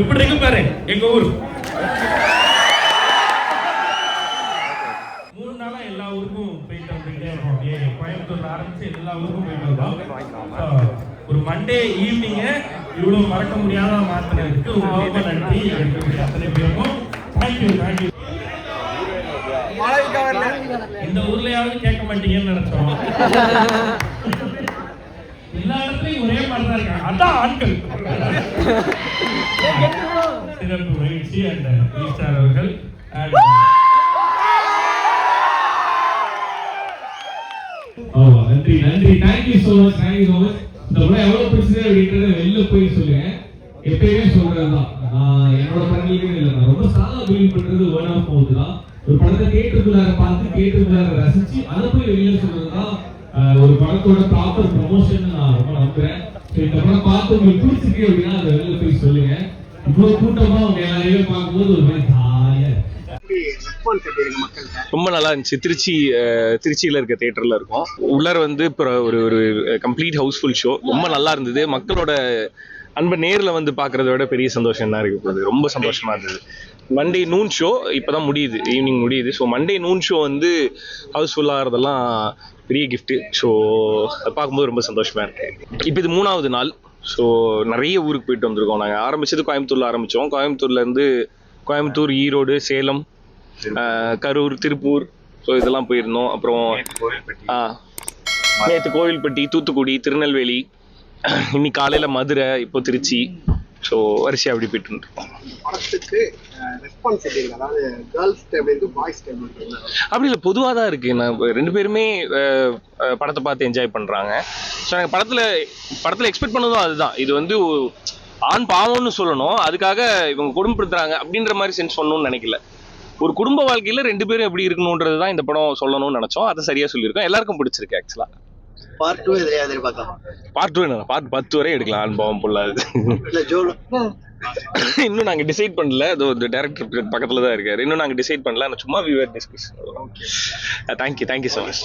எப்படி இருக்கு பாரு எங்க ஊர். 3 நாளா எல்லா ஊருக்கும் போயிட்டு வந்துட்டே இருக்கோம். கோயம்புத்தூர்ல ஆரம்பிச்சு எல்லா ஊருக்கும் போயிட்டு வந்தோம். ஒரு மண்டே ஈவினிங்க இவ்வளவு மறக்க முடியாத மாத்தினதுக்கு ரொம்ப நன்றி. அத்தனை பேருக்கும் தேங்க்யூ. இந்த ஊர்லயாவது கேட்க மாட்டீங்கன்னு நினைச்சோம். எல்லா இடத்துலயும் ஒரே மாதிரி தான் இருக்காங்க. அதான் ஆண்கள். சிறப்பு மகிழ்ச்சி அந்த ஈஸ்டார் அவர்கள். நன்றி நன்றி. Thank you so much. இந்த படம் எவ்வளவு பிடிச்சது அப்படின்றத வெளில போய் சொல்லுங்க. எப்பயுமே சொல்றதுதான், என்னோட படங்களுக்கும் இல்லை, நான் ரொம்ப ஸ்ட்ராங்கா பிலீவ் பண்றது வேர்ட் ஆஃப் மவுத் தான். ஒரு படத்தை தியேட்டருக்குள்ளார பார்த்து தியேட்டருக்குள்ளார ரசிச்சு அதை போய் வெளியில சொல்றதுதான் ஒரு படத்தோட ப்ராப்பர் ப்ரமோஷன் நான் ரொம்ப நம்புறேன். இந்த படம் பார்த்து உங்களுக்கு பிடிச்சிருக்கு அப்படின்னா அதை வெளியில போய் சொல்லுங்க. இவ்வளவு கூட்டமா அவங்க எல்லாரையும் பார்க்கும்போது ஒரு மாதிரி ஜாலியா ரொம்ப நல்லா இருந்துச்சு. திருச்சியில இருக்க தியேட்டர்ல இருக்கும். உள்ளார வந்து ஒரு கம்ப்ளீட் ஹவுஸ்ஃபுல் ஷோ. ரொம்ப நல்லா இருந்தது. மக்களோட அன்பை நேரில் வந்து பார்க்கறத விட பெரிய சந்தோஷம் தான் இருக்கு. ரொம்ப சந்தோஷமா இருந்தது. மண்டே நூன் ஷோ இப்போதான் முடியுது, ஈவினிங் முடியுது. ஸோ மண்டே நூன் ஷோ வந்து ஹவுஸ்ஃபுல்லாகிறதெல்லாம் பெரிய கிஃப்ட்டு. ஸோ அதை பார்க்கும்போது ரொம்ப சந்தோஷமா இருக்கு. இப்போ இது 3வது நாள். ஸோ நிறைய ஊருக்கு போயிட்டு வந்திருக்கோம். நாங்கள் ஆரம்பிச்சது கோயம்புத்தூர்ல ஆரம்பித்தோம். கோயம்புத்தூர்லேருந்து கோயம்புத்தூர், ஈரோடு, சேலம், கரூர், திருப்பூர், ஸோ இதெல்லாம் போயிருந்தோம். அப்புறம் நேற்று கோவில்பட்டி, தூத்துக்குடி, திருநெல்வேலி, இன்னைக்கு காலையில் மதுரை, இப்போ திருச்சி. ஸோ வரிசையாக அப்படி போயிட்டு இருக்கோம். அப்படி இல்லை, பொதுவாக தான் இருக்குது. நான் 2 பேருமே படத்தை பார்த்து என்ஜாய் பண்ணுறாங்க. ஸோ எனக்கு படத்தில் எக்ஸ்பெக்ட் பண்ணதும் அதுதான். இது வந்து ஆண் பாவம்னு சொல்லணும், அதுக்காக இவங்க குடும்பப்படுத்துறாங்க அப்படின்ற மாதிரி சென்ஸ் பண்ணணும்னு நினைக்கல. ஒரு குடும்ப வாழ்க்கையில் 2 பேரும் எப்படி இருக்கணுன்றது தான் இந்த படம் சொல்லணும்னு நினச்சோம். அதை சரியாக சொல்லியிருக்கோம். எல்லாருக்கும் பிடிச்சிருக்கு. ஆக்சுவலாக பார்ட் 2 எதிர்பார்க்கலாம். பார்ட் 2 என்ன, பார்ட் 10 வரை எடுக்கலாம். அனுபவம் பொல்லாது. இன்னும் நாங்கள் டிசைட் பண்ணல. அது ஒரு டைரக்டர் பக்கத்தில் தான் இருக்காரு. இன்னும் நாங்கள் டிசைட் பண்ணல. சும்மா viewer discuss. Thank you so much.